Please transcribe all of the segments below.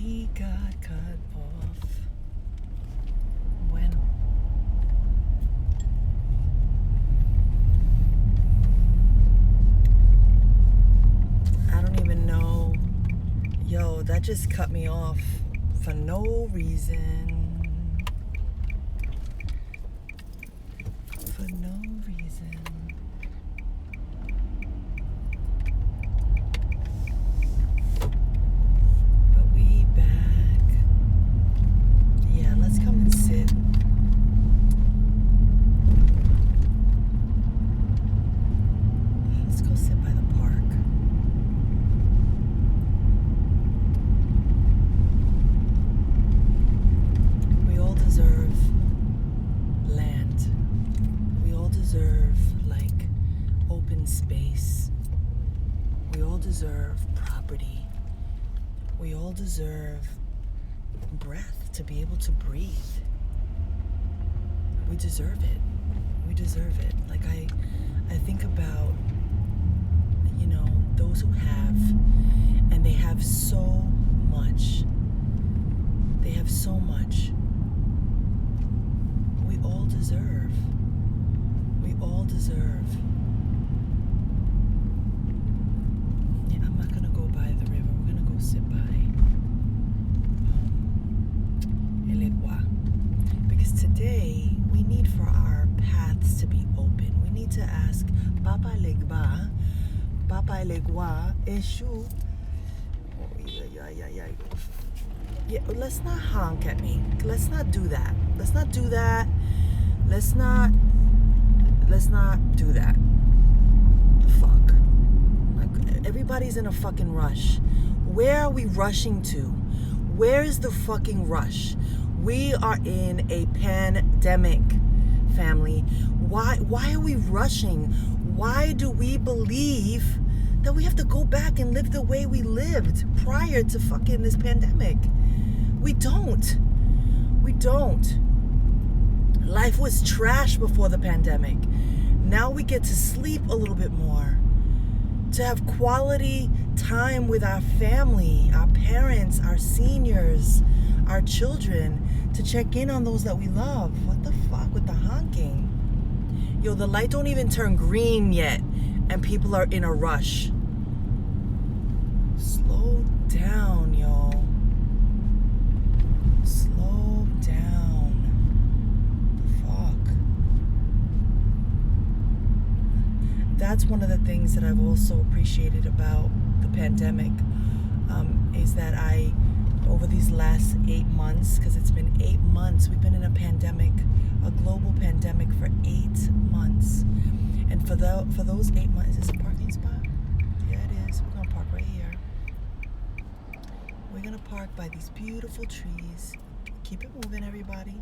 he got cut off. Bueno. I don't even know. Yo, that just cut me off for no reason. For no reason. But we back. Yeah, let's come and sit. Let's go sit by the park. We all deserve land. We all deserve, like, open space. We all deserve property. We all deserve breath to be able to breathe. We deserve it. We deserve it. Like, I think about, you know, those who have, and they have so much. They have so much. We all deserve. We all deserve. Yeah, I'm not gonna go by the river. We're gonna go sit by El Egua. Because today we need for our paths to be open. We need to ask Papa Legba, Papa Legua, Eshu. Yeah, let's not honk at me. Let's not do that. Let's not do that. Let's not do that. Fuck. Like, everybody's in a fucking rush. Where are we rushing to? Where is the fucking rush? We are in a pandemic, family. Why are we rushing? Why do we believe that we have to go back and live the way we lived prior to fucking this pandemic? We don't. We don't. Life was trash before the pandemic. Now we get to sleep a little bit more, to have quality time with our family, our parents, our seniors, our children, to check in on those that we love. What the fuck with the honking? Yo, the light don't even turn green yet, and people are in a rush. Slow down, yo. Slow down. The fuck? That's one of the things that I've also appreciated about the pandemic, is that over these last 8 months, because it's been 8 months, we've been in a pandemic, a global pandemic for 8 months. And for those 8 months, is this a parking spot? Yeah, it is. We're going to park right here. We're going to park by these beautiful trees. Keep it moving, everybody.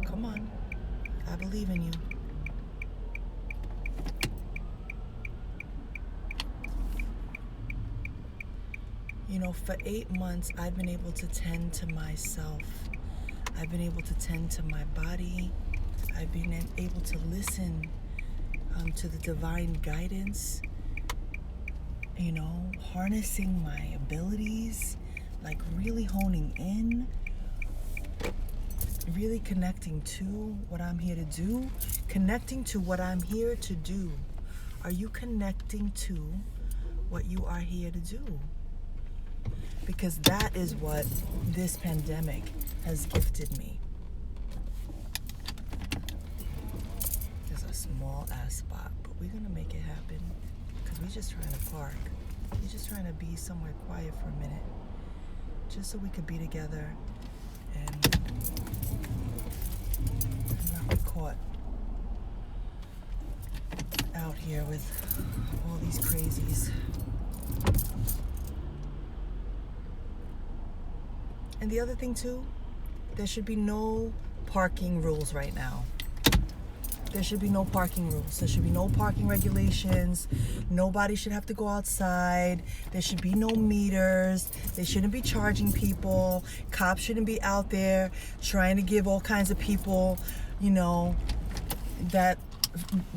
Come on. I believe in you. You know, for 8 months, I've been able to tend to myself. I've been able to tend to my body. I've been able to listen to the divine guidance, you know, harnessing my abilities, like really honing in, really connecting to what I'm here to do, connecting to what I'm here to do. Are you connecting to what you are here to do? Because that is what this pandemic has gifted me. It's a small ass spot, but we're gonna make it happen. Because we're just trying to park. We're just trying to be somewhere quiet for a minute. Just so we could be together and not be caught out here with all these crazies. And the other thing too, there should be no parking rules right now. There should be no parking rules. There should be no parking regulations. Nobody should have to go outside. There should be no meters. They shouldn't be charging people. Cops shouldn't be out there trying to give all kinds of people, you know, that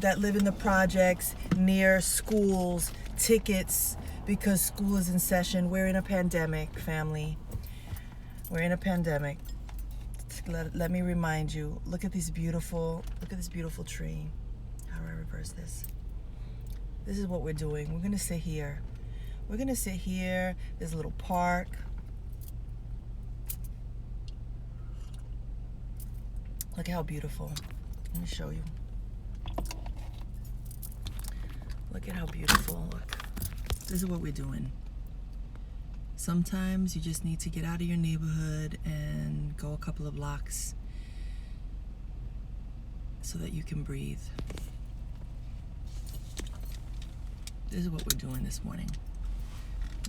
live in the projects near schools tickets because school is in session. We're in a pandemic, family. We're in a pandemic. Let me remind you, look at this beautiful tree. How do I reverse this? This is what we're doing. We're gonna sit here. There's a little park. Look how beautiful. Let me show you. Look at how beautiful. Look. This is what we're doing. Sometimes you just need to get out of your neighborhood and go a couple of blocks so that you can breathe. This is what we're doing this morning.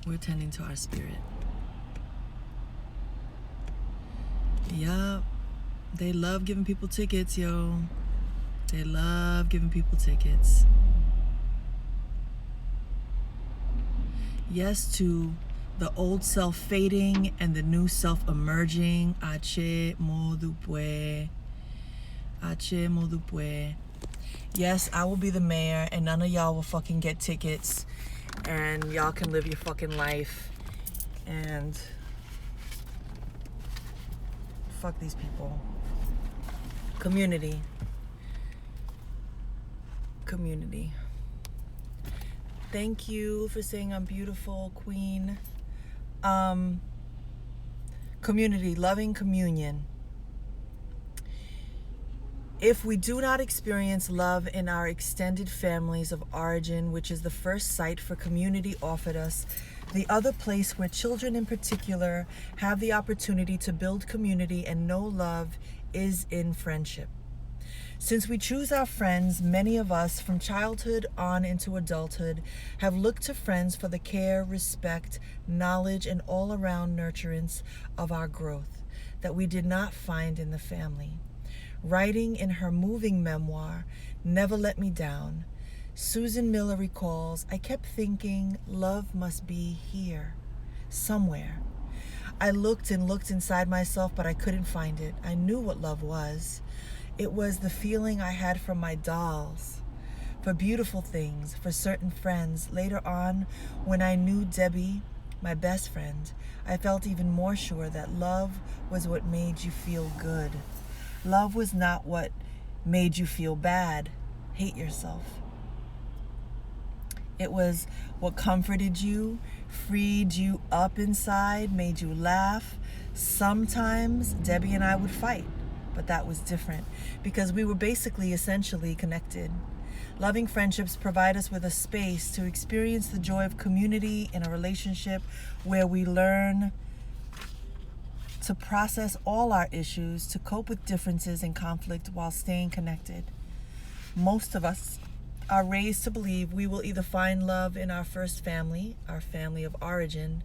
We're tending to our spirit. Yup. They love giving people tickets, yo. They love giving people tickets. Yes to the old self fading and the new self emerging. Ache modupwe. Ache modupwe. Yes, I will be the mayor and none of y'all will fucking get tickets and y'all can live your fucking life and fuck these people. Community. Thank you for saying I'm beautiful, Queen. Community, loving communion. If we do not experience love in our extended families of origin, which is the first site for community offered us, the other place where children in particular have the opportunity to build community and know love is in friendship. Since we choose our friends, many of us from childhood on into adulthood have looked to friends for the care, respect, knowledge, and all-around nurturance of our growth that we did not find in the family. Writing in her moving memoir, Never Let Me Down, Susan Miller recalls, I kept thinking love must be here, somewhere. I looked and looked inside myself, but I couldn't find it. I knew what love was. It was the feeling I had for my dolls, for beautiful things, for certain friends. Later on, when I knew Debbie, my best friend, I felt even more sure that love was what made you feel good. Love was not what made you feel bad, hate yourself. It was what comforted you, freed you up inside, made you laugh. Sometimes Debbie and I would fight, but that was different because we were basically essentially connected. Loving friendships provide us with a space to experience the joy of community in a relationship where we learn to process all our issues, to cope with differences and conflict while staying connected. Most of us are raised to believe we will either find love in our first family, our family of origin,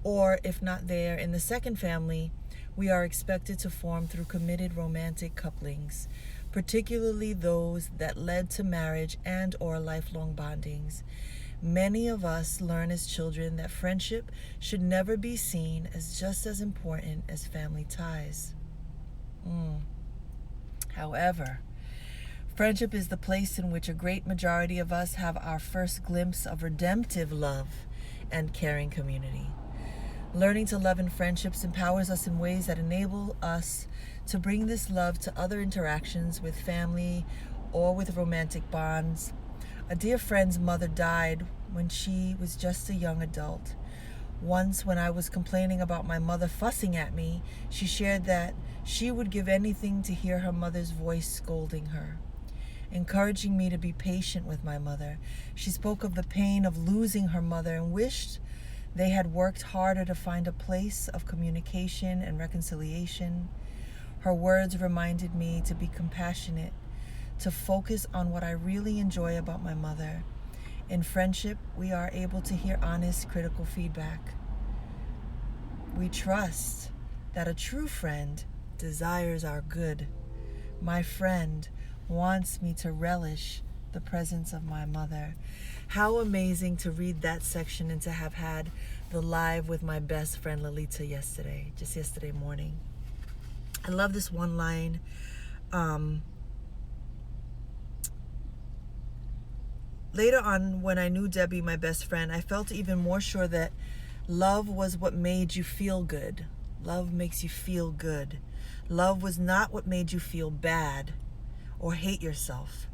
or if not there, in the second family, we are expected to form through committed romantic couplings, particularly those that led to marriage and or lifelong bondings. Many of us learn as children that friendship should never be seen as just as important as family ties. However, friendship is the place in which a great majority of us have our first glimpse of redemptive love and caring community. Learning to love in friendships empowers us in ways that enable us to bring this love to other interactions with family or with romantic bonds. A dear friend's mother died when she was just a young adult. Once, when I was complaining about my mother fussing at me, she shared that she would give anything to hear her mother's voice scolding her, encouraging me to be patient with my mother. She spoke of the pain of losing her mother and wished they had worked harder to find a place of communication and reconciliation. Her words reminded me to be compassionate, to focus on what I really enjoy about my mother. In friendship, we are able to hear honest, critical feedback. We trust that a true friend desires our good. My friend wants me to relish the presence of my mother. How amazing to read that section and to have had the live with my best friend Lolita just yesterday morning. I love this one line. Later on, when I knew Debbie, my best friend, I felt even more sure that love was what made you feel good. Love makes you feel good. Love was not what made you feel bad or hate yourself.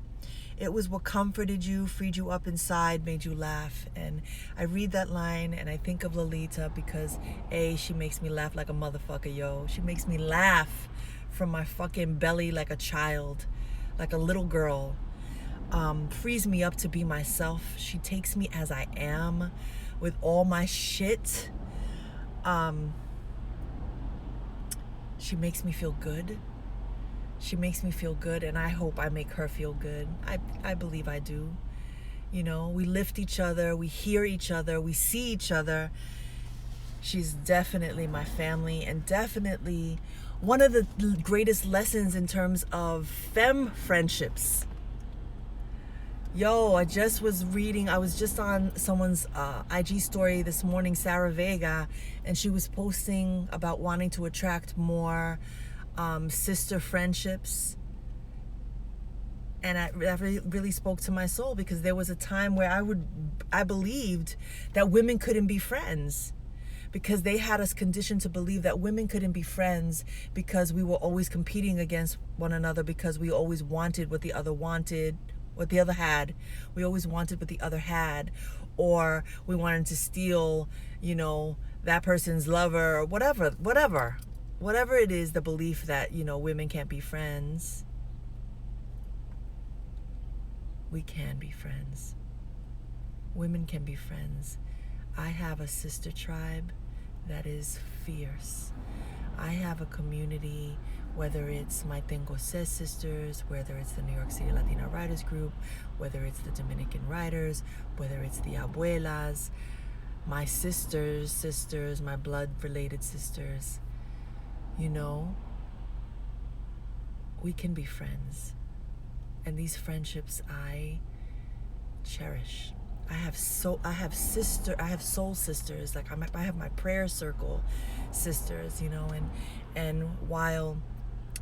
It was what comforted you, freed you up inside, made you laugh. And I read that line and I think of Lolita because A, she makes me laugh like a motherfucker, yo. She makes me laugh from my fucking belly like a child, like a little girl. Frees me up to be myself. She takes me as I am with all my shit. She makes me feel good. She makes me feel good, and I hope I make her feel good. I believe I do. You know, we lift each other, we hear each other, we see each other. She's definitely my family, and definitely one of the greatest lessons in terms of femme friendships. Yo, I was just on someone's IG story this morning, Sarah Vega, and she was posting about wanting to attract more sister friendships. And that really spoke to my soul, because there was a time where I believed that women couldn't be friends, because they had us conditioned to believe that women couldn't be friends because we were always competing against one another, because we always wanted what the other wanted, what the other had. We always wanted what the other had, or we wanted to steal, you know, that person's lover, or whatever it is, the belief that, you know, women can't be friends. We can be friends. Women can be friends. I have a sister tribe that is fierce. I have a community, whether it's my Tengo Ses sisters, whether it's the New York City Latina Writers Group, whether it's the Dominican Writers, whether it's the Abuelas, my sisters, my blood-related sisters. You know, we can be friends. And these friendships I cherish. I have soul sisters. Like I have my prayer circle sisters, you know, and while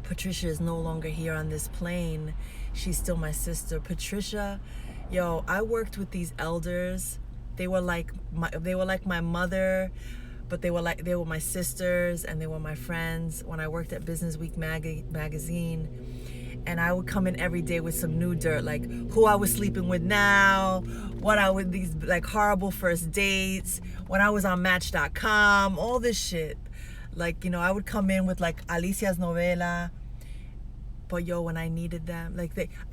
Patricia is no longer here on this plane, she's still my sister. Patricia, yo, I worked with these elders. They were like my mother, but they were my sisters, and they were my friends when I worked at Business Week magazine. And I would come in every day with some new dirt, like who I was sleeping with now, these like horrible first dates, when I was on Match.com, all this shit. Like, you know, I would come in with like Alicia's novela, but yo, when I needed them,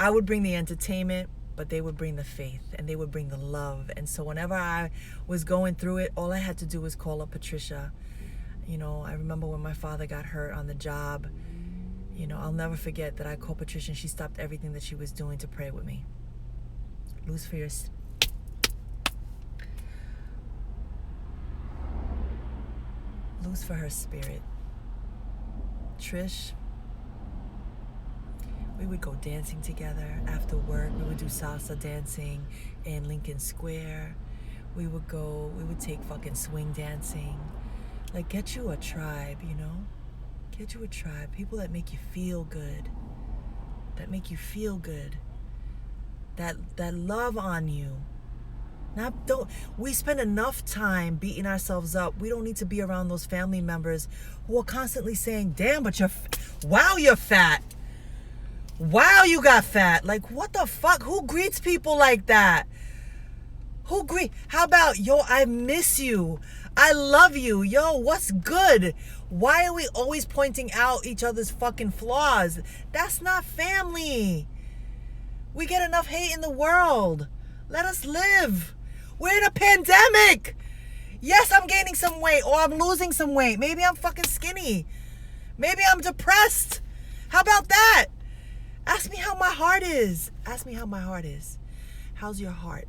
I would bring the entertainment, but they would bring the faith, and they would bring the love. And so whenever I was going through it, all I had to do was call up Patricia. You know, I remember when my father got hurt on the job. You know, I'll never forget that I called Patricia and she stopped everything that she was doing to pray with me. Lose for her spirit. Trish, we would go dancing together after work. We would do salsa dancing in Lincoln Square. We would take fucking swing dancing. Like, get you a tribe, you know? Get you a tribe. People that make you feel good. That love on you. We spend enough time beating ourselves up. We don't need to be around those family members who are constantly saying, damn, but wow, you're fat. Wow, you got fat. Like, what the fuck? Who greets people like that? How about, yo, I miss you. I love you. Yo, what's good? Why are we always pointing out each other's fucking flaws? That's not family. We get enough hate in the world. Let us live. We're in a pandemic. Yes, I'm gaining some weight, or I'm losing some weight. Maybe I'm fucking skinny. Maybe I'm depressed. How about that? Ask me how my heart is. How's your heart?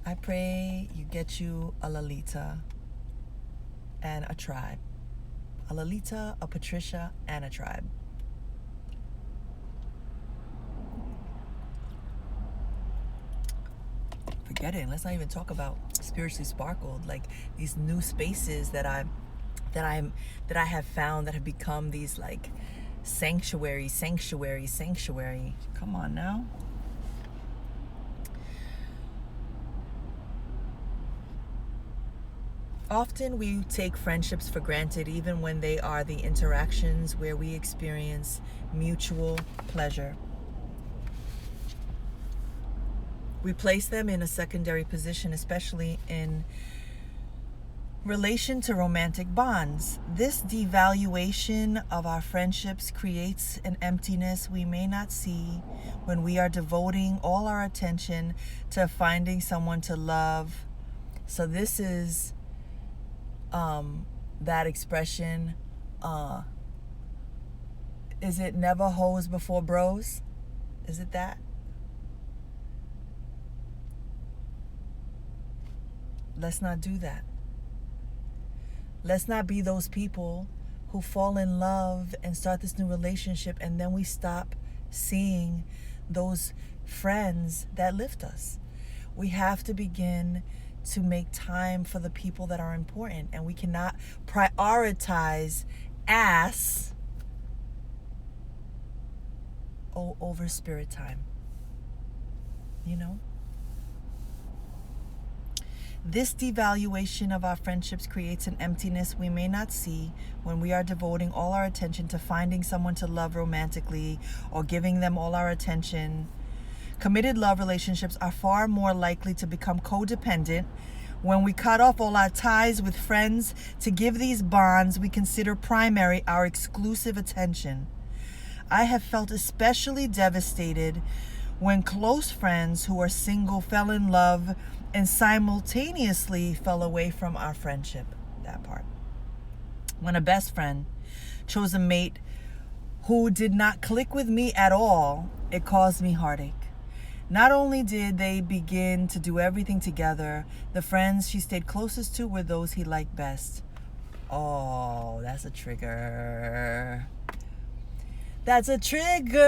I pray you get you a Lolita and a tribe. A Lolita, a Patricia, and a tribe. Forget it. Let's not even talk about Spiritually Sparkled. Like, these new spaces that I have found that have become these like sanctuary. Come on now. Often we take friendships for granted, even when they are the interactions where we experience mutual pleasure. We place them in a secondary position, especially in relation to romantic bonds. This devaluation of our friendships creates an emptiness we may not see when we are devoting all our attention to finding someone to love. So this is that expression, is it never hoes before bros? Is it that? Let's not do that. Let's not be those people who fall in love and start this new relationship, and then we stop seeing those friends that lift us. We have to begin to make time for the people that are important, and we cannot prioritize ass over spirit time. You know? This devaluation of our friendships creates an emptiness we may not see when we are devoting all our attention to finding someone to love romantically or giving them all our attention. Committed love relationships are far more likely to become codependent when we cut off all our ties with friends to give these bonds we consider primary our exclusive attention. I have felt especially devastated when close friends who are single fell in love and simultaneously fell away from our friendship. That part. When a best friend chose a mate who did not click with me at all, it caused me heartache. Not only did they begin to do everything together, the friends she stayed closest to were those he liked best. Oh, that's a trigger. That's a trigger.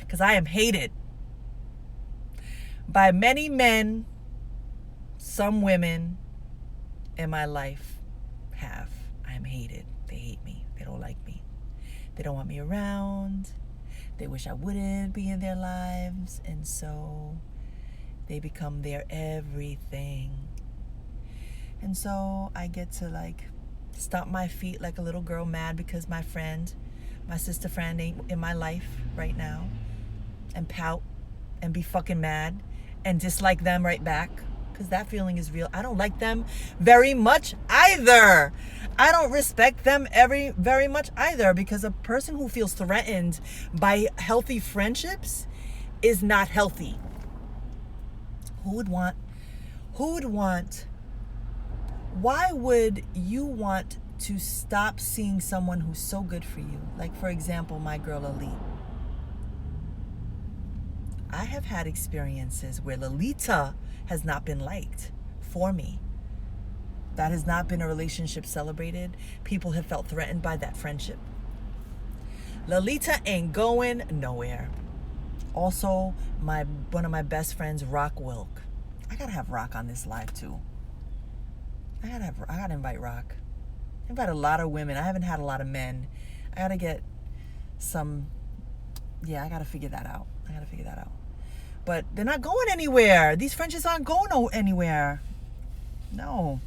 Because I am hated by many men. Some women in my life have. I am hated. They hate me. They don't like me. They don't want me around. They wish I wouldn't be in their lives. And so they become their everything. And so I get to stomp my feet like a little girl mad because my sister friend ain't in my life right now, and pout and be fucking mad and dislike them right back, because that feeling is real. I don't like them very much either. I don't respect them very much either, because a person who feels threatened by healthy friendships is not healthy. Why would you want to stop seeing someone who's so good for you? Like, for example, my girl Ali. I have had experiences where Lolita has not been liked for me. That has not been a relationship celebrated. People have felt threatened by that friendship. Lolita ain't going nowhere. Also, one of my best friends, Rock Wilk. I gotta have Rock on this live too. I gotta invite Rock. I invite a lot of women. I haven't had a lot of men. I gotta get some. Yeah, I gotta figure that out. But they're not going anywhere. These friendships aren't going anywhere. No.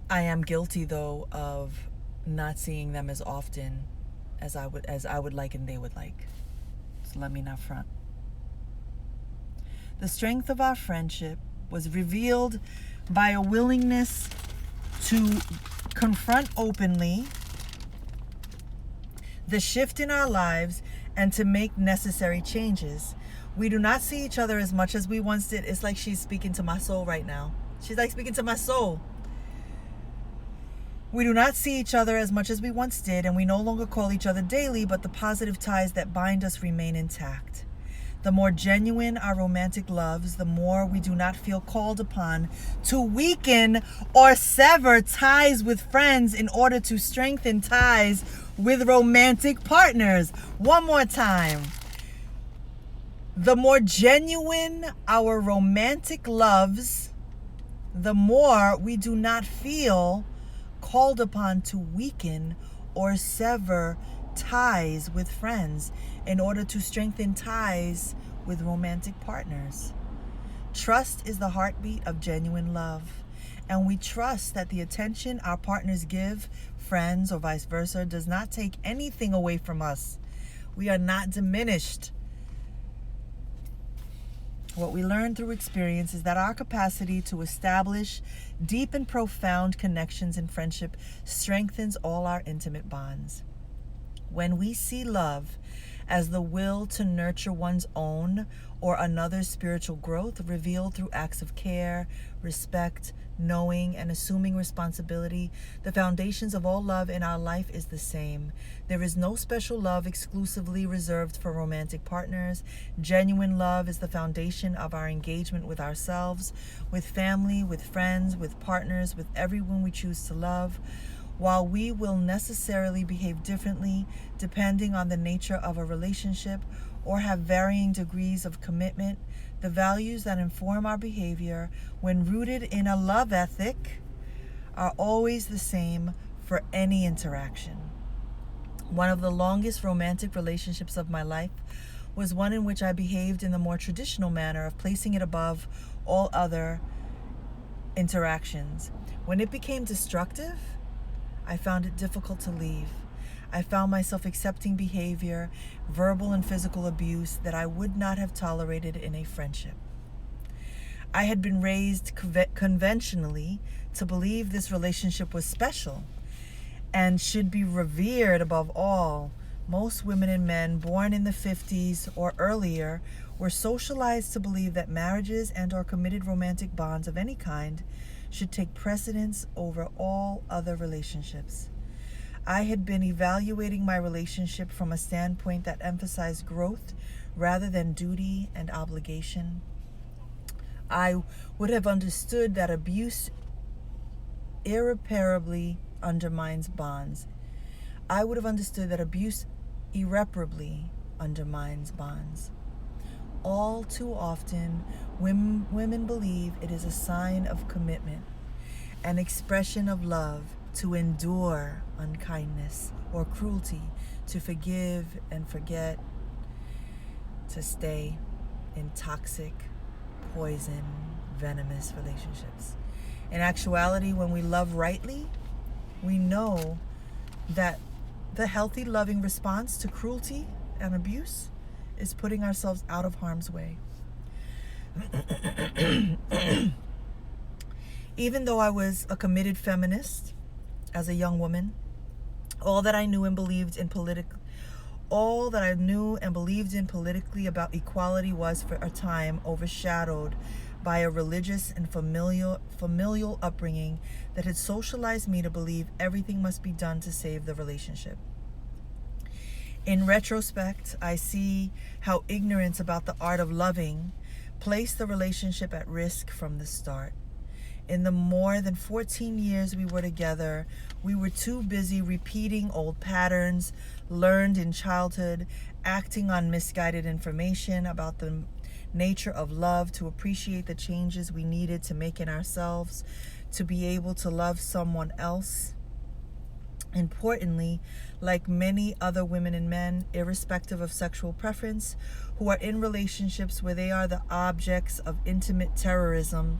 I am guilty though of not seeing them as often as I would like and they would like. So let me not front. The strength of our friendship was revealed by a willingness to confront openly the shift in our lives and to make necessary changes. We do not see each other as much as we once did. It's like she's speaking to my soul right now. She's like speaking to my soul. We do not see each other as much as we once did, and we no longer call each other daily, but the positive ties that bind us remain intact. The more genuine our romantic loves, the more we do not feel called upon to weaken or sever ties with friends in order to strengthen ties with romantic partners. One more time. The more genuine our romantic loves, the more we do not feel called upon to weaken or sever ties with friends in order to strengthen ties with romantic partners. Trust is the heartbeat of genuine love, and we trust that the attention our partners give, friends or vice versa, does not take anything away from us. We are not diminished. What we learn through experience is that our capacity to establish deep and profound connections in friendship strengthens all our intimate bonds. When we see love as the will to nurture one's own or another's spiritual growth revealed through acts of care, respect, knowing, and assuming responsibility, the foundations of all love in our life is the same. There is no special love exclusively reserved for romantic partners. Genuine love is the foundation of our engagement with ourselves, with family, with friends, with partners, with everyone we choose to love. While we will necessarily behave differently depending on the nature of a relationship or have varying degrees of commitment, the values that inform our behavior, when rooted in a love ethic, are always the same for any interaction. One of the longest romantic relationships of my life was one in which I behaved in the more traditional manner of placing it above all other interactions. When it became destructive, I found it difficult to leave. I found myself accepting behavior, verbal and physical abuse that I would not have tolerated in a friendship. I had been raised conventionally to believe this relationship was special and should be revered above all. Most women and men born in the 50s or earlier were socialized to believe that marriages and or committed romantic bonds of any kind should take precedence over all other relationships. I had been evaluating my relationship from a standpoint that emphasized growth rather than duty and obligation. I would have understood that abuse irreparably undermines bonds. I would have understood that abuse irreparably undermines bonds. All too often, women believe it is a sign of commitment, an expression of love to endure unkindness or cruelty, to forgive and forget, to stay in toxic, poison, venomous relationships. In actuality, when we love rightly, we know that the healthy, loving response to cruelty and abuse is putting ourselves out of harm's way. Even though I was a committed feminist as a young woman, all that I knew and believed in politically about equality was for a time overshadowed by a religious and familial upbringing that had socialized me to believe everything must be done to save the relationship. In retrospect, I see how ignorance about the art of loving placed the relationship at risk from the start. In the more than 14 years we were together, we were too busy repeating old patterns learned in childhood, acting on misguided information about the nature of love to appreciate the changes we needed to make in ourselves to be able to love someone else. Importantly, like many other women and men, irrespective of sexual preference, who are in relationships where they are the objects of intimate terrorism,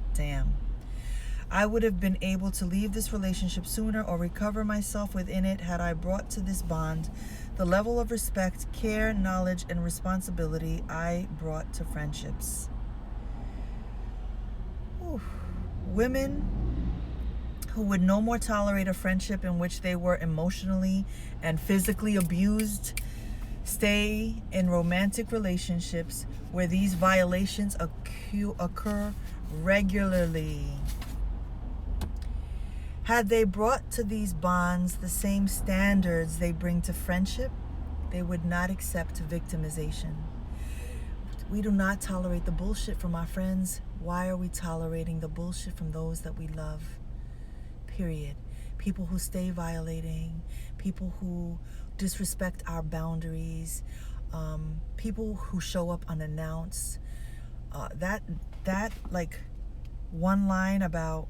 I would have been able to leave this relationship sooner or recover myself within it had I brought to this bond the level of respect, care, knowledge, and responsibility I brought to friendships. Women who would no more tolerate a friendship in which they were emotionally and physically abused stay in romantic relationships where these violations occur regularly. Had they brought to these bonds the same standards they bring to friendship, they would not accept victimization. We do not tolerate the bullshit from our friends. Why are we tolerating the bullshit from those that we love? Period. People who stay violating, people who disrespect our boundaries, people who show up unannounced. That like one line about,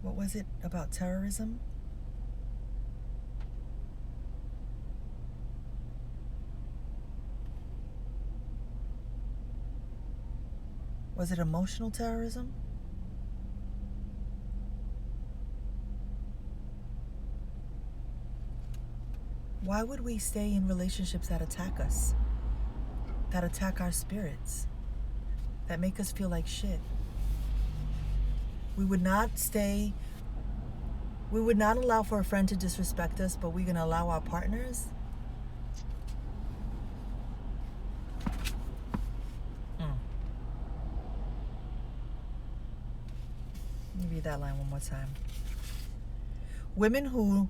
what was it, about terrorism? Was it emotional terrorism? Why would we stay in relationships that attack us? That attack our spirits? That make us feel like shit? We would not allow for a friend to disrespect us, but we're going to allow our partners? Let me read that line one more time. Women who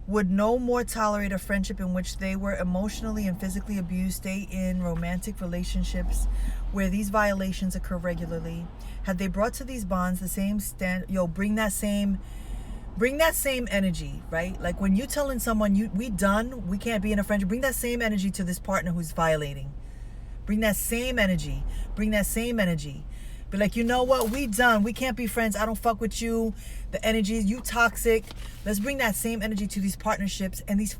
would no more tolerate a friendship in which they were emotionally and physically abused stay in romantic relationships where these violations occur regularly. Had they brought to these bonds the same bring that same energy, right? Like when you telling someone we can't be in a friendship, bring that same energy to this partner who's violating. Bring that same energy. Be like, you know what? We done. We can't be friends. I don't fuck with you. The energy, you toxic. Let's bring that same energy to these partnerships and these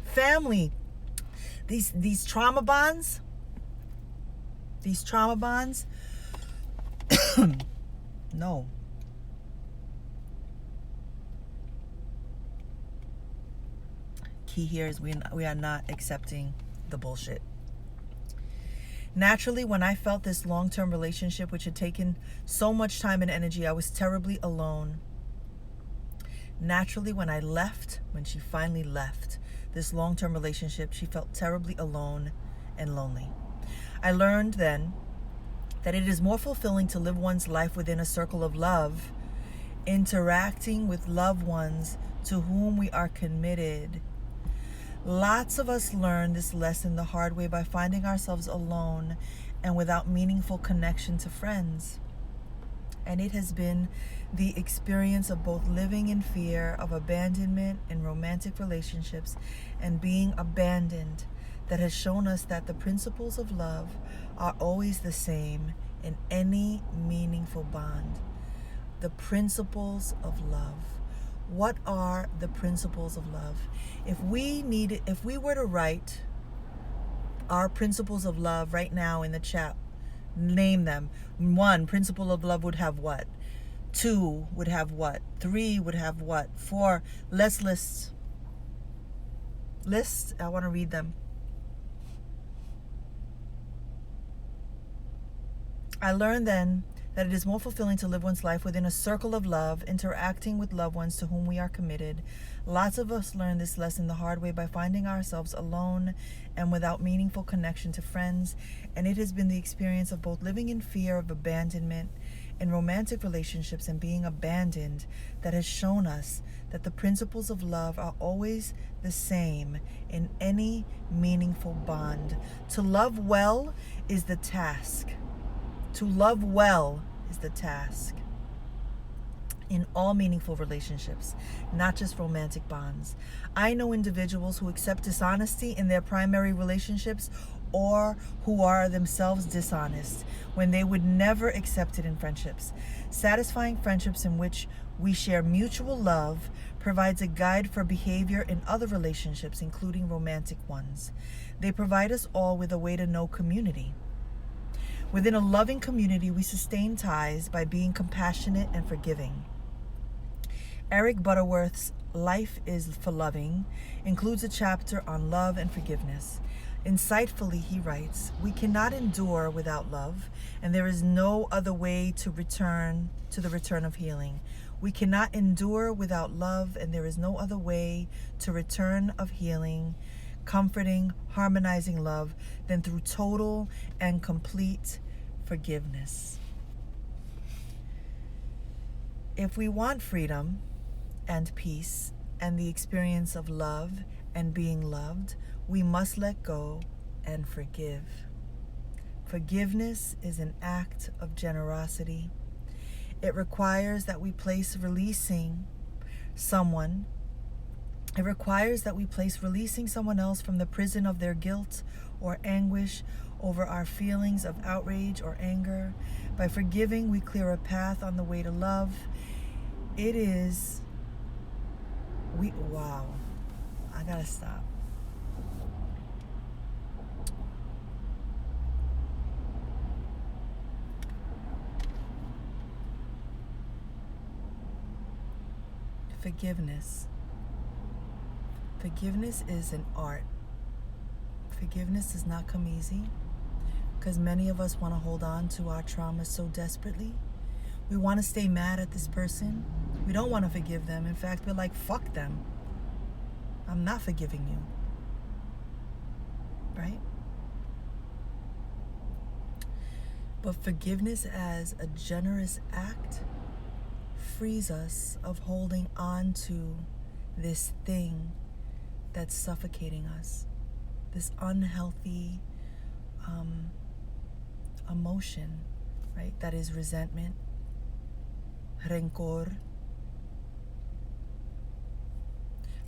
family, these trauma bonds. These trauma bonds. No. Key here is we are not accepting the bullshit. Naturally, when I felt this long-term relationship, which had taken so much time and energy, I was terribly alone. Naturally, when she finally left this long-term relationship, she felt terribly alone and lonely. I learned then that it is more fulfilling to live one's life within a circle of love, interacting with loved ones to whom we are committed. Lots of us learn this lesson the hard way by finding ourselves alone and without meaningful connection to friends. And it has been the experience of both living in fear of abandonment in romantic relationships and being abandoned that has shown us that the principles of love are always the same in any meaningful bond. The principles of love. What are the principles of love? If we were to write our principles of love right now in the chat, name them. 1, principle of love would have what? 2 would have what? 3 would have what? 4, let's list. I want to read them. I learned then that it is more fulfilling to live one's life within a circle of love, interacting with loved ones to whom we are committed. Lots of us learn this lesson the hard way by finding ourselves alone and without meaningful connection to friends, and it has been the experience of both living in fear of abandonment in romantic relationships and being abandoned that has shown us that the principles of love are always the same in any meaningful bond. To love well is the task. To love well is the task in all meaningful relationships, not just romantic bonds. I know individuals who accept dishonesty in their primary relationships or who are themselves dishonest when they would never accept it in friendships. Satisfying friendships in which we share mutual love provides a guide for behavior in other relationships, including romantic ones. They provide us all with a way to know community. Within a loving community, we sustain ties by being compassionate and forgiving. Eric Butterworth's Life is for Loving includes a chapter on love and forgiveness. Insightfully, he writes, "We cannot endure without love, and there is no other way to the return of healing. We cannot endure without love, and there is no other way to return of healing, comforting, harmonizing love than through total and complete forgiveness." If we want freedom and peace and the experience of love and being loved, we must let go and forgive. Forgiveness is an act of generosity. It requires that we place releasing someone else from the prison of their guilt or anguish over our feelings of outrage or anger. By forgiving, we clear a path on the way to love. Wow. I gotta stop. Forgiveness. Forgiveness is an art. Forgiveness does not come easy because many of us want to hold on to our traumas so desperately. We want to stay mad at this person. We don't want to forgive them. In fact, we're like, fuck them. I'm not forgiving you. Right? But forgiveness as a generous act frees us of holding on to this thing that's suffocating us, this unhealthy emotion, right? That is resentment, rencor.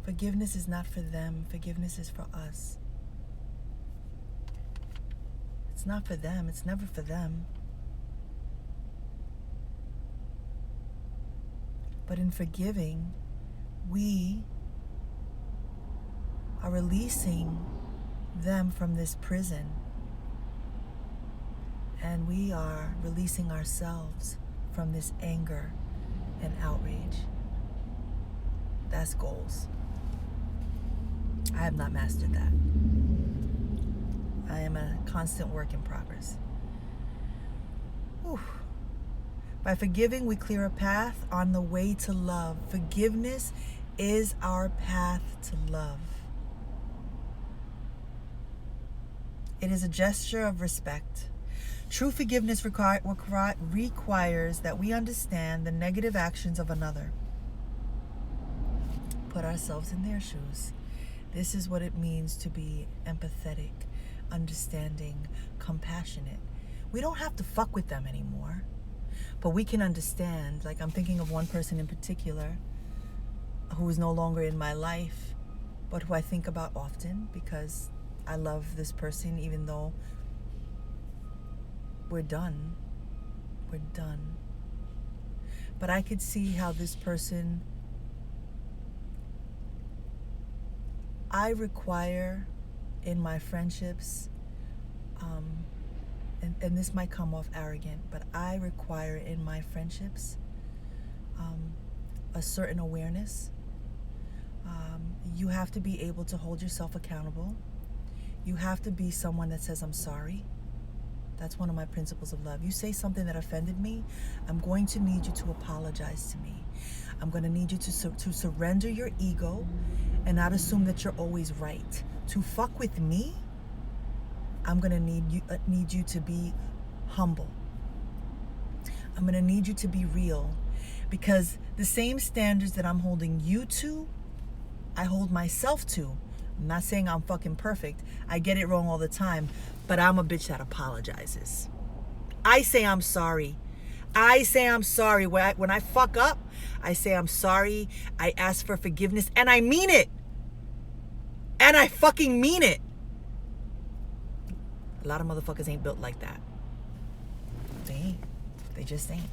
Forgiveness is not for them. Forgiveness is for us. It's not for them. It's never for them. But in forgiving, we are releasing them from this prison. And we are releasing ourselves from this anger and outrage. That's goals. I have not mastered that. I am a constant work in progress. Whew. By forgiving, we clear a path on the way to love. Forgiveness is our path to love. It is a gesture of respect. True forgiveness requires that we understand the negative actions of another. Put ourselves in their shoes. This is what it means to be empathetic, understanding, compassionate. We don't have to fuck with them anymore, but we can understand. Like, I'm thinking of one person in particular who is no longer in my life, but who I think about often because I love this person, even though we're done. We're done. But I could see how this person, I require in my friendships, and this might come off arrogant, but I require in my friendships a certain awareness. You have to be able to hold yourself accountable. You have to be someone that says, I'm sorry. That's one of my principles of love. You say something that offended me, I'm going to need you to apologize to me. I'm going to need you to surrender your ego and not assume that you're always right. To fuck with me, I'm going to need you to be humble. I'm going to need you to be real, because the same standards that I'm holding you to, I hold myself to. I'm not saying I'm fucking perfect. I get it wrong all the time, but I'm a bitch that apologizes. I say I'm sorry. I say I'm sorry. When I fuck up, I say I'm sorry. I ask for forgiveness, and I mean it. And I fucking mean it. A lot of motherfuckers ain't built like that. They ain't. They just ain't.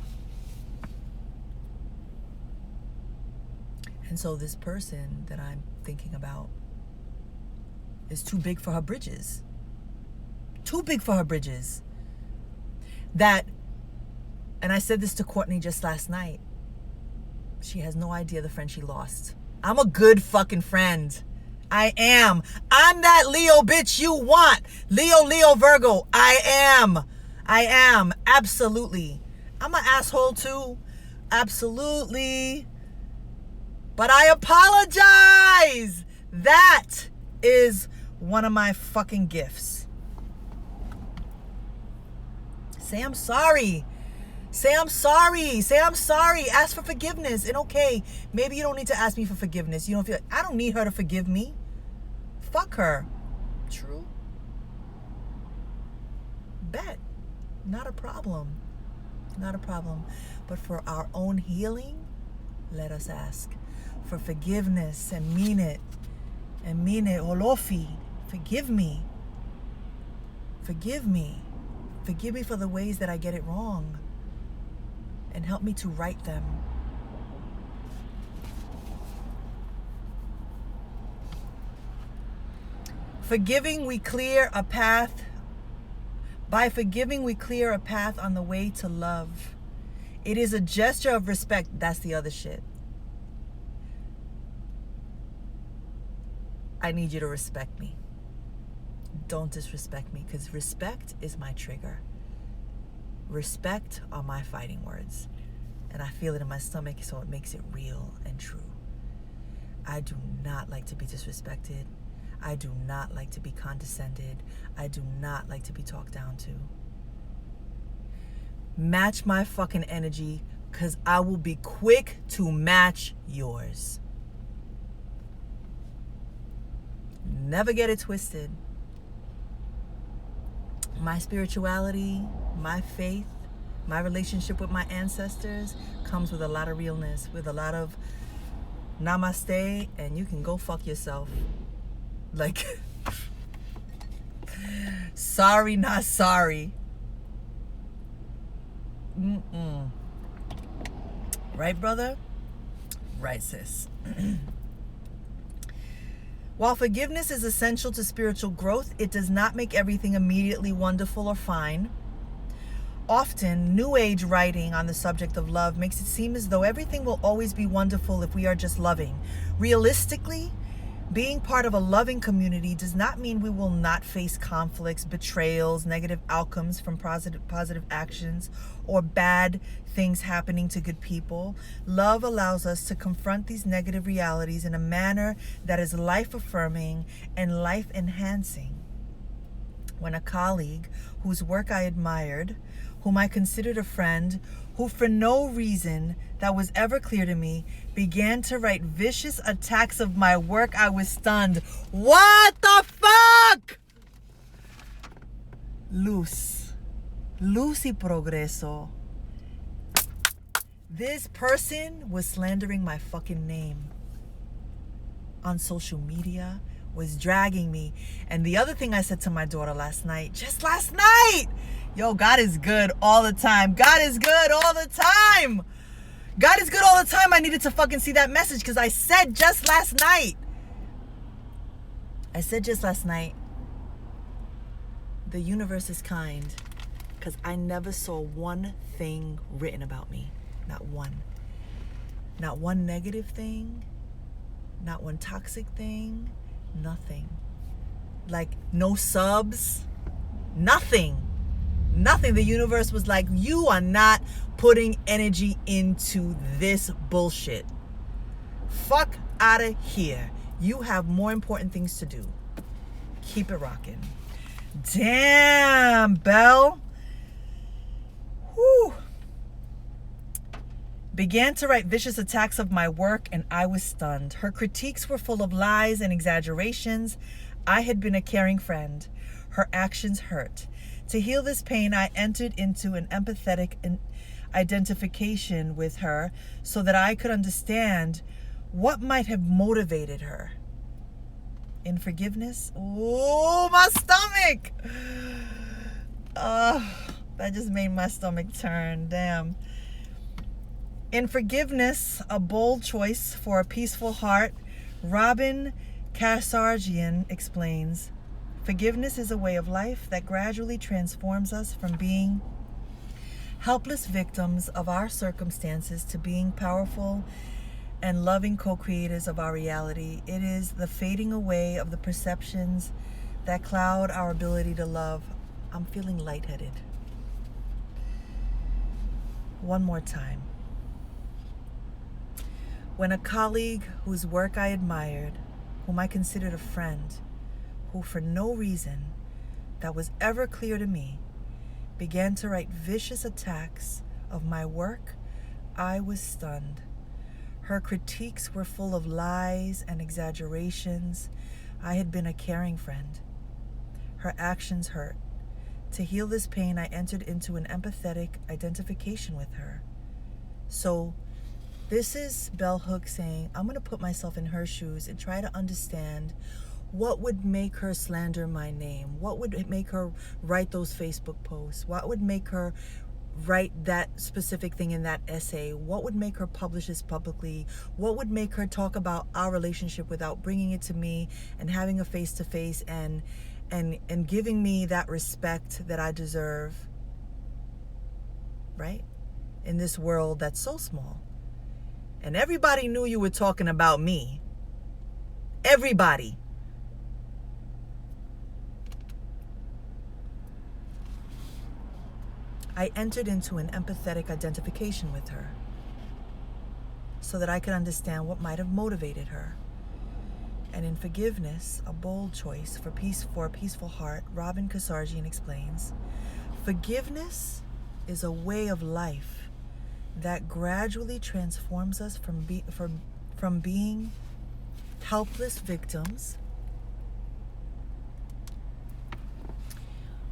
And so this person that I'm thinking about is too big for her bridges. Too big for her bridges. That, and I said this to Courtney just last night, she has no idea the friend she lost. I'm a good fucking friend. I am. I'm that Leo bitch you want. Leo, Virgo. I am. Absolutely. I'm an asshole too. Absolutely. But I apologize. That is one of my fucking gifts. Say I'm sorry. Say I'm sorry. Say I'm sorry. Ask for forgiveness. And okay, maybe you don't need to ask me for forgiveness. You don't feel, I don't need her to forgive me. Fuck her. True. Bet. Not a problem. Not a problem. But for our own healing, let us ask for forgiveness and mean it. And mean it. Olofi. Forgive me. Forgive me. Forgive me for the ways that I get it wrong. And help me to right them. Forgiving, we clear a path. By forgiving, we clear a path on the way to love. It is a gesture of respect. That's the other shit. I need you to respect me. Don't disrespect me, because respect is my trigger. Respect are my fighting words. And I feel it in my stomach, so it makes it real and true. I do not like to be disrespected. I do not like to be condescended. I do not like to be talked down to. Match my fucking energy, because I will be quick to match yours. Never get it twisted. My spirituality, my faith, my relationship with my ancestors comes with a lot of realness, with a lot of namaste, and you can go fuck yourself. Like, sorry, not sorry. Right, brother? Right, sis. While forgiveness is essential to spiritual growth, it does not make everything immediately wonderful or fine. Often, New Age writing on the subject of love makes it seem as though everything will always be wonderful if we are just loving. Realistically, being part of a loving community does not mean we will not face conflicts, betrayals, negative outcomes from positive actions, or bad things happening to good people. Love allows us to confront these negative realities in a manner that is life-affirming and life-enhancing. When a colleague whose work I admired, whom I considered a friend, who for no reason that was ever clear to me, began to write vicious attacks of my work, I was stunned. What the fuck? Luz y progreso. This person was slandering my fucking name on social media, was dragging me. And the other thing I said to my daughter last night, just last night, yo, God is good all the time. God is good all the time. God is good all the time. I needed to fucking see that message, because I said just last night, the universe is kind, because I never saw one thing written about me. Not one. Not one negative thing. Not one toxic thing. Nothing. Like, no subs. Nothing. The universe was like, you are not putting energy into this bullshit. Fuck out of here. You have more important things to do. Keep it rocking. Damn, Belle. Whew. Began to write vicious attacks of my work, and I was stunned. Her critiques were full of lies and exaggerations. I had been a caring friend. Her actions hurt. To heal this pain, I entered into an empathetic identification with her so that I could understand what might have motivated her. In forgiveness, oh, my stomach! That just made my stomach turn, damn. In Forgiveness, a bold choice for a peaceful heart, Robin Karsargian explains, forgiveness is a way of life that gradually transforms us from being helpless victims of our circumstances to being powerful and loving co-creators of our reality. It is the fading away of the perceptions that cloud our ability to love. I'm feeling lightheaded. One more time. When a colleague whose work I admired, whom I considered a friend, who for no reason that was ever clear to me, began to write vicious attacks of my work, I was stunned. Her critiques were full of lies and exaggerations. I had been a caring friend. Her actions hurt. To heal this pain, I entered into an empathetic identification with her. So, this is Bell Hook saying, I'm going to put myself in her shoes and try to understand what would make her slander my name. What would make her write those Facebook posts? What would make her write that specific thing in that essay? What would make her publish this publicly? What would make her talk about our relationship without bringing it to me and having a face-to-face and giving me that respect that I deserve, right? In this world that's so small. And everybody knew you were talking about me. Everybody. I entered into an empathetic identification with her so that I could understand what might have motivated her. And in Forgiveness, a bold choice for a peaceful heart, Robin Kasarjian explains, forgiveness is a way of life that gradually transforms us from being helpless victims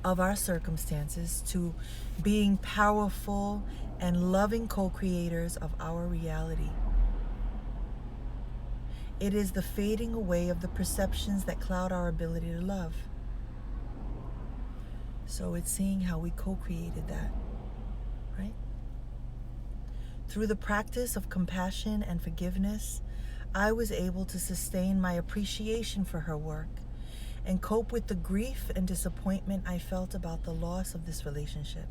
of our circumstances to being powerful and loving co-creators of our reality. It is the fading away of the perceptions that cloud our ability to love. So it's seeing how we co-created that, right? Through the practice of compassion and forgiveness, I was able to sustain my appreciation for her work and cope with the grief and disappointment I felt about the loss of this relationship.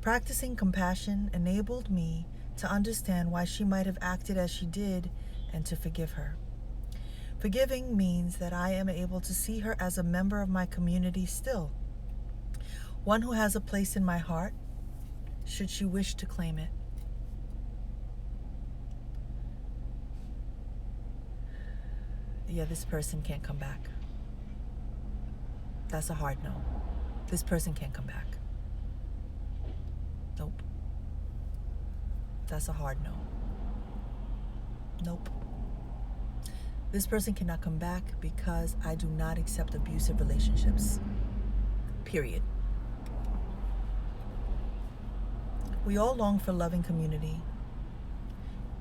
Practicing compassion enabled me to understand why she might have acted as she did and to forgive her. Forgiving means that I am able to see her as a member of my community still, one who has a place in my heart, should she wish to claim it. Yeah, this person can't come back. That's a hard no. This person can't come back. Nope. That's a hard no. Nope. This person cannot come back because I do not accept abusive relationships. Period. We all long for loving community.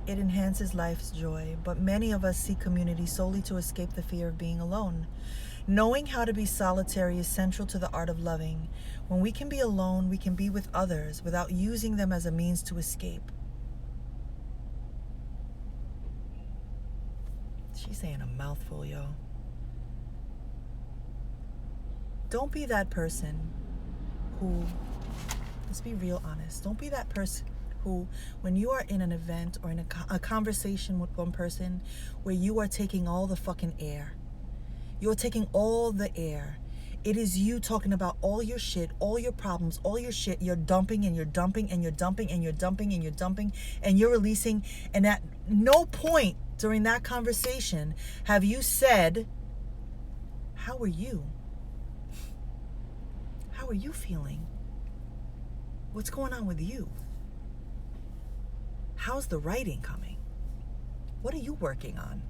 It enhances life's joy, but many of us seek community solely to escape the fear of being alone. Knowing how to be solitary is central to the art of loving. When we can be alone, we can be with others without using them as a means to escape. She's saying a mouthful, yo. Don't be that person who, let's be real honest, don't be that person who, when you are in an event or in a conversation with one person where you are taking all the fucking air, you're taking all the air. It is you talking about all your shit, all your problems, all your shit. You're dumping and you're dumping and you're dumping and you're dumping and you're dumping and you're releasing. And at no point during that conversation have you said, how are you? How are you feeling? What's going on with you? How's the writing coming? What are you working on?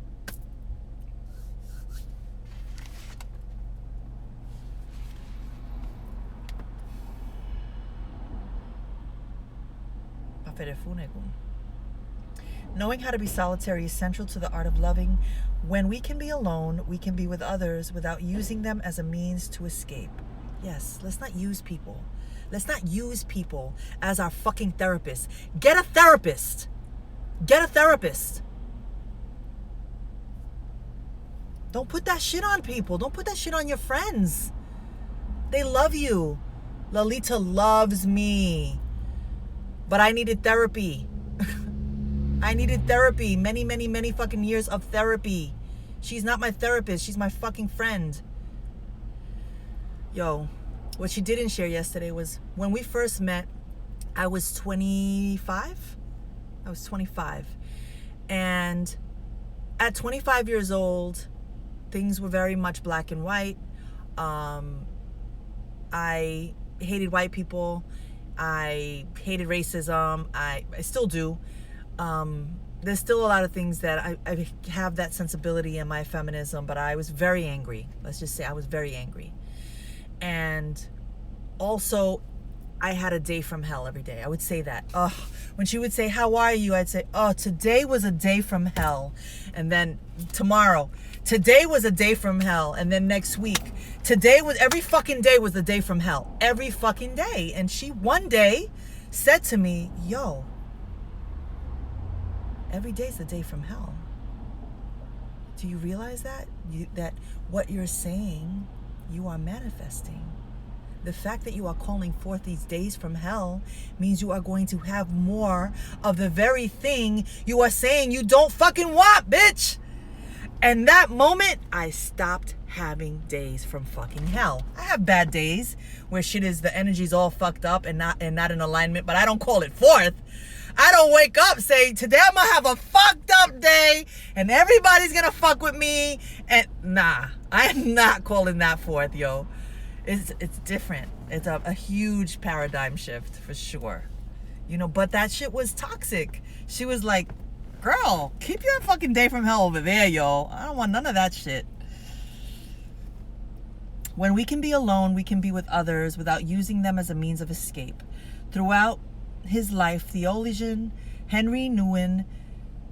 Knowing how to be solitary is central to the art of loving. When we can be alone, we can be with others without using them as a means to escape. Yes, let's not use people. Let's not use people as our fucking therapist. Get a therapist. Get a therapist. Don't put that shit on people. Don't put that shit on your friends. They love you. Lalita loves me. But I needed therapy. I needed therapy. Many, many, many fucking years of therapy. She's not my therapist. She's my fucking friend. Yo, what she didn't share yesterday was when we first met, I was 25. I was 25. And at 25 years old, things were very much black and white. I hated white people. I hated racism. I still do. There's still a lot of things that I have that sensibility in my feminism, but I was very angry. Let's just say I was very angry. And also, I had a day from hell every day. I would say that. When she would say, how are you? I'd say, today was a day from hell. And then tomorrow, today was a day from hell. And then next week, every fucking day was a day from hell. Every fucking day. And she one day said to me, yo, every day's a day from hell. Do you realize that? That what you're saying, you are manifesting. The fact that you are calling forth these days from hell means you are going to have more of the very thing you are saying you don't fucking want, bitch. And that moment, I stopped having days from fucking hell. I have bad days where shit is, the energy's all fucked up and not in alignment, but I don't call it forth. I don't wake up saying, today I'm gonna have a fucked up day and everybody's gonna fuck with me. And nah, I'm not calling that forth, yo. It's different. It's a huge paradigm shift for sure. You know, but that shit was toxic. She was like, girl, keep your fucking day from hell over there, yo. I don't want none of that shit. When we can be alone, we can be with others without using them as a means of escape. Throughout his life, theologian Henry Nouwen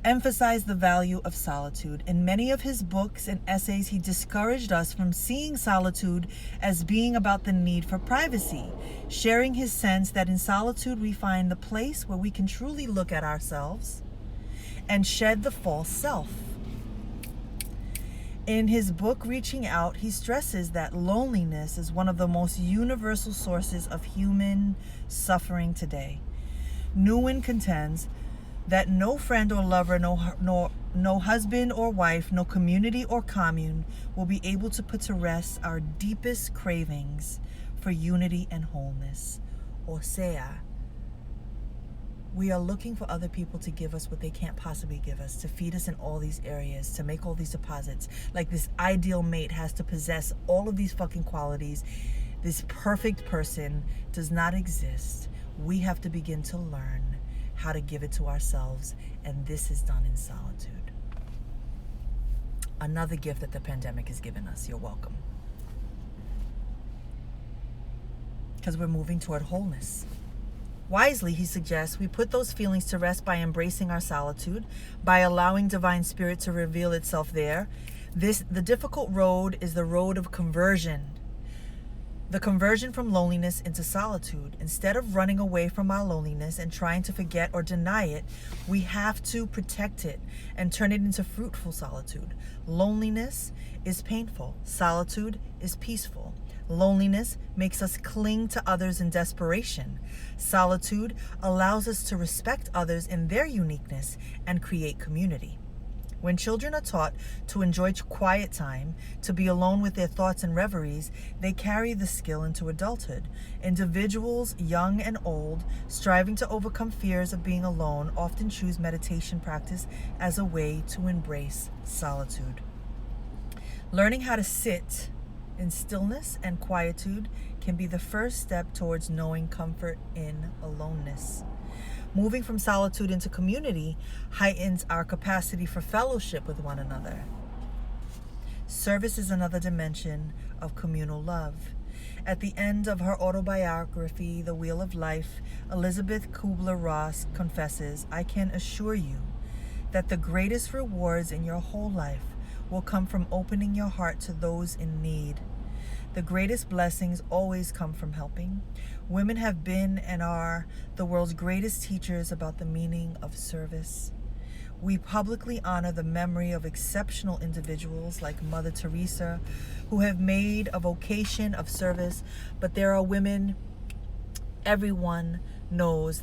emphasized the value of solitude. In many of his books and essays, he discouraged us from seeing solitude as being about the need for privacy, sharing his sense that in solitude we find the place where we can truly look at ourselves and shed the false self. In his book, Reaching Out, he stresses that loneliness is one of the most universal sources of human suffering today. Nouwen contends that no friend or lover, no husband or wife, no community or commune will be able to put to rest our deepest cravings for unity and wholeness. O sea, we are looking for other people to give us what they can't possibly give us, to feed us in all these areas, to make all these deposits. Like this ideal mate has to possess all of these fucking qualities. This perfect person does not exist. We have to begin to learn how to give it to ourselves, and this is done in solitude. Another gift that the pandemic has given us. You're welcome. Because we're moving toward wholeness. Wisely, he suggests we put those feelings to rest by embracing our solitude, by allowing divine spirit to reveal itself there. The difficult road is the road of conversion. The conversion from loneliness into solitude. Instead of running away from our loneliness and trying to forget or deny it, we have to protect it and turn it into fruitful solitude. Loneliness is painful. Solitude is peaceful. Loneliness makes us cling to others in desperation. Solitude allows us to respect others in their uniqueness and create community. When children are taught to enjoy quiet time, to be alone with their thoughts and reveries, they carry the skill into adulthood. Individuals, young and old, striving to overcome fears of being alone, often choose meditation practice as a way to embrace solitude. Learning how to sit in stillness and quietude can be the first step towards knowing comfort in aloneness. Moving from solitude into community heightens our capacity for fellowship with one another. Service is another dimension of communal love. At the end of her autobiography, The Wheel of Life, Elizabeth Kubler-Ross confesses, "I can assure you that the greatest rewards in your whole life will come from opening your heart to those in need. The greatest blessings always come from helping. Women have been and are the world's greatest teachers about the meaning of service. We publicly honor the memory of exceptional individuals like Mother Teresa, who have made a vocation of service, but there are women everyone knows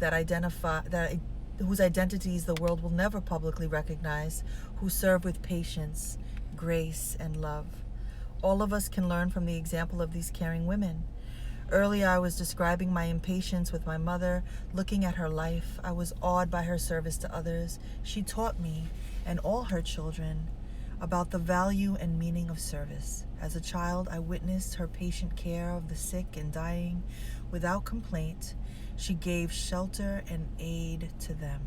whose identities the world will never publicly recognize, who serve with patience, grace, and love. All of us can learn from the example of these caring women. Earlier, I was describing my impatience with my mother, looking at her life. I was awed by her service to others. She taught me, and all her children, about the value and meaning of service. As a child, I witnessed her patient care of the sick and dying. Without complaint, she gave shelter and aid to them.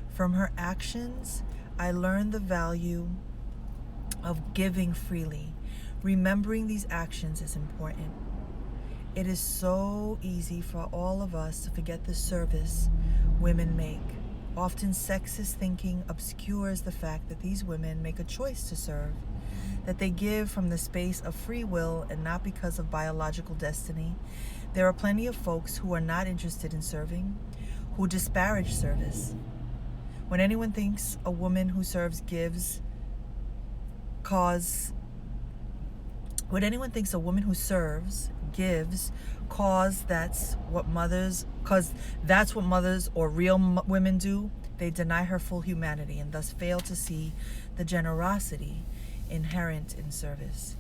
From her actions, I learned the value of giving freely. Remembering these actions is important. It is so easy for all of us to forget the service women make. Often sexist thinking obscures the fact that these women make a choice to serve, that they give from the space of free will and not because of biological destiny. There are plenty of folks who are not interested in serving, who disparage service. When anyone thinks a woman who serves gives cause that's what mothers or real women do, They deny her full humanity and thus fail to see the generosity inherent in service.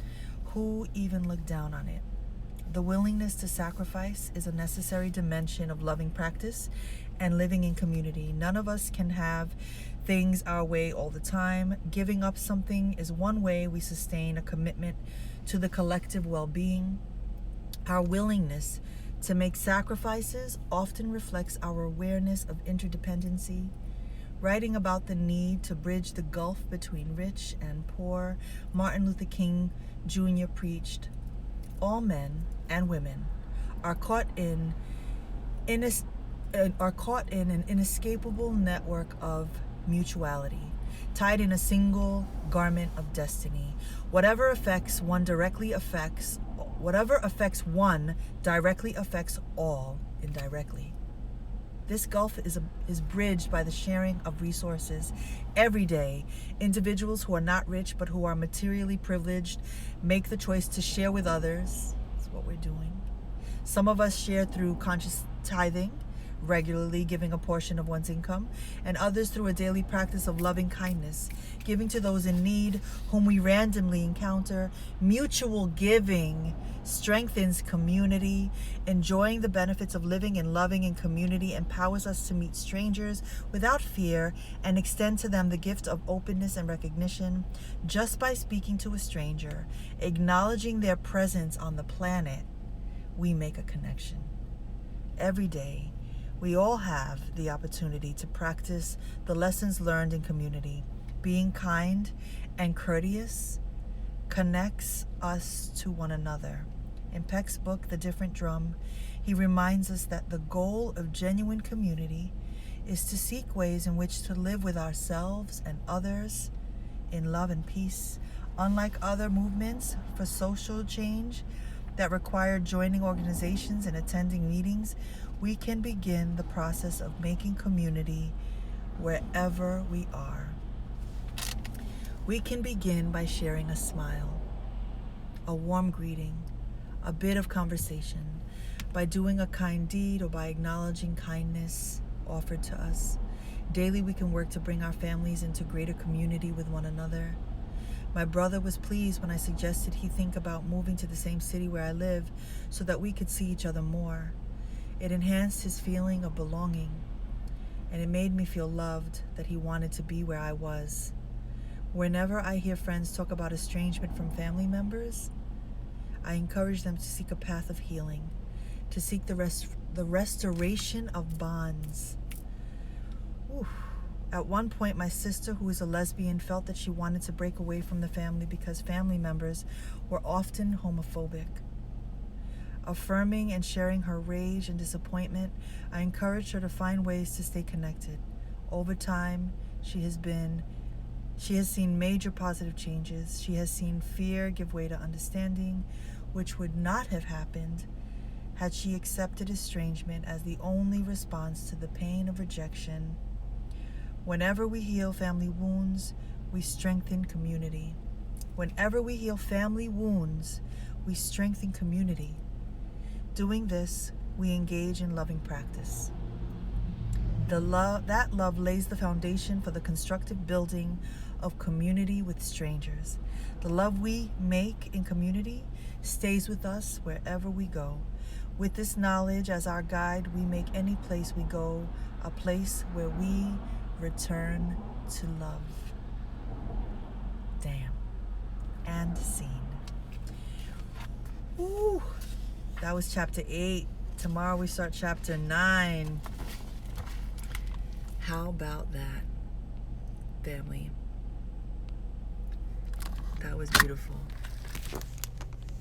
Who even looked down on it? The willingness to sacrifice is a necessary dimension of loving practice and living in community. None of us can have things our way all the time. Giving up something is one way we sustain a commitment to the collective well-being. Our willingness to make sacrifices often reflects our awareness of interdependency. Writing about the need to bridge the gulf between rich and poor, Martin Luther King Jr. preached, all men and women are caught in an inescapable network of mutuality, tied in a single garment of destiny. Whatever affects one directly affects all indirectly. This gulf is bridged by the sharing of resources. Every day, individuals who are not rich but who are materially privileged make the choice to share with others. That's what we're doing. Some of us share through conscious tithing, regularly giving a portion of one's income, and others through a daily practice of loving kindness, giving to those in need whom we randomly encounter. Mutual giving strengthens community. Enjoying the benefits of living and loving in community empowers us to meet strangers without fear and extend to them the gift of openness and recognition. Just by speaking to a stranger, acknowledging their presence on the planet, we make a connection. Every day, we all have the opportunity to practice the lessons learned in community. Being kind and courteous connects us to one another. In Peck's book, The Different Drum, he reminds us that the goal of genuine community is to seek ways in which to live with ourselves and others in love and peace. Unlike other movements for social change that require joining organizations and attending meetings, we can begin the process of making community wherever we are. We can begin by sharing a smile, a warm greeting, a bit of conversation, by doing a kind deed or by acknowledging kindness offered to us. Daily, we can work to bring our families into greater community with one another. My brother was pleased when I suggested he think about moving to the same city where I live so that we could see each other more. It enhanced his feeling of belonging, and it made me feel loved that he wanted to be where I was. Whenever I hear friends talk about estrangement from family members, I encourage them to seek a path of healing, to seek the restoration of bonds. Ooh. At one point, my sister, who is a lesbian, felt that she wanted to break away from the family because family members were often homophobic. Affirming and sharing her rage and disappointment, I encouraged her to find ways to stay connected. Over time, she has seen major positive changes. She has seen fear give way to understanding, which would not have happened had she accepted estrangement as the only response to the pain of rejection. Whenever we heal family wounds, we strengthen community. Whenever we heal family wounds, we strengthen community. Doing this, we engage in loving practice. That love lays the foundation for the constructive building of community with strangers. The love we make in community stays with us wherever we go. With this knowledge as our guide, we make any place we go a place where we return to love. Damn. And scene. Ooh. That was chapter 8. Tomorrow we start chapter 9. How about that, family? That was beautiful.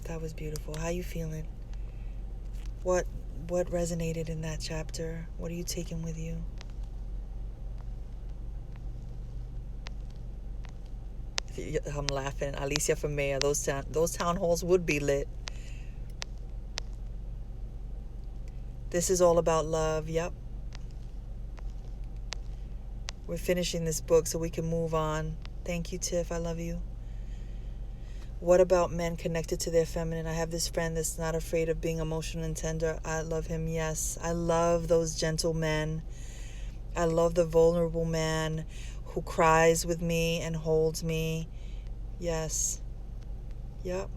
That was beautiful. How you feeling? What resonated in that chapter? What are you taking with you? I'm laughing. Alicia for mayor. Those town halls would be lit. This is all about love. Yep. We're finishing this book so we can move on. Thank you, Tiff. I love you. What about men connected to their feminine? I have this friend that's not afraid of being emotional and tender. I love him, yes. I love those gentle men. I love the vulnerable man who cries with me and holds me. Yes. Yep.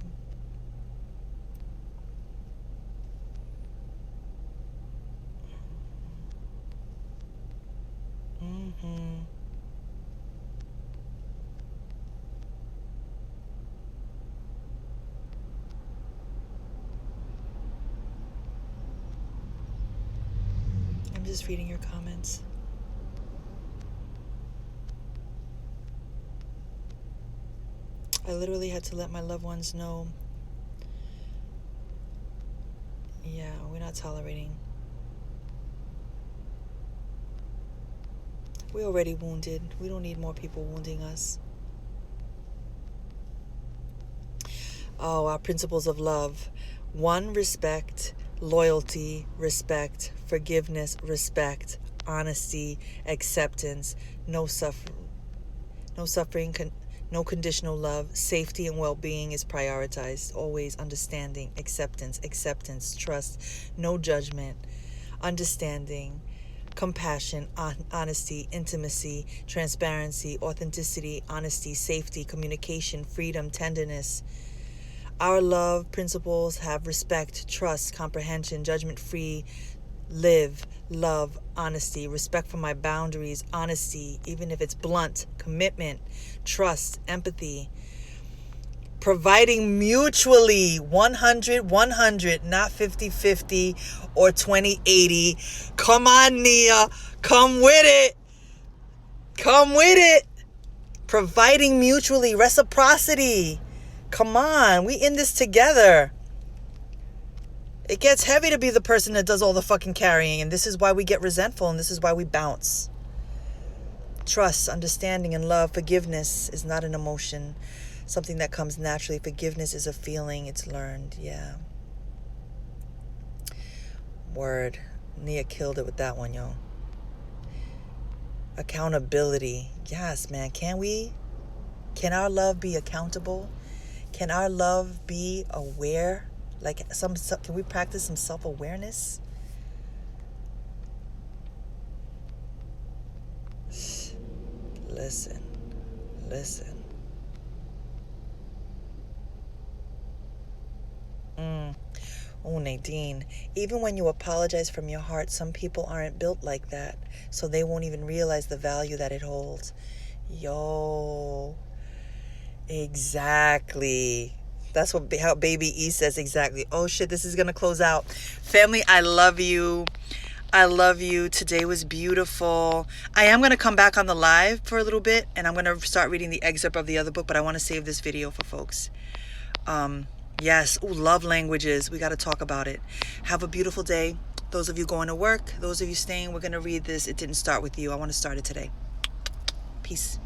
Mm-hmm. I'm just reading your comments. I literally had to let my loved ones know. Yeah, we're not tolerating. We're already wounded. We don't need more people wounding us. Oh, our principles of love. 1, respect, loyalty, respect, forgiveness, respect, honesty, acceptance, no suffering, no conditional love, safety and well-being is prioritized, always understanding, acceptance, trust, no judgment, understanding, compassion, honesty, intimacy, transparency, authenticity, honesty, safety, communication, freedom, tenderness. Our love principles have respect, trust, comprehension, judgment-free, live, love, honesty, respect for my boundaries, honesty, even if it's blunt, commitment, trust, empathy, providing mutually 100-100, not 50-50 or 20-80. Come on, Nia. Come with it. Come with it. Providing mutually, reciprocity. Come on, we in this together. It gets heavy to be the person that does all the fucking carrying, and this is why we get resentful, and this is why we bounce. Trust, understanding, and love. Forgiveness is not an emotion, something that comes naturally. Forgiveness is a feeling, it's learned. Yeah. Word. Nia killed it with that one, yo. Accountability. Yes, man. Can our love be accountable? Can our love be aware? Like can we practice some self-awareness? Listen. Oh, Nadine, even when you apologize from your heart, some people aren't built like that, so they won't even realize the value that it holds. Yo, exactly. That's how Baby E says exactly. Oh shit, this is gonna close out. Family, I love you. I love you. Today was beautiful. I am going to come back on the live for a little bit, and I'm going to start reading the excerpt of the other book, but I want to save this video for folks. Yes. Ooh, love languages. We got to talk about it. Have a beautiful day. Those of you going to work, those of you staying, we're going to read this. It didn't start with you. I want to start it today. Peace.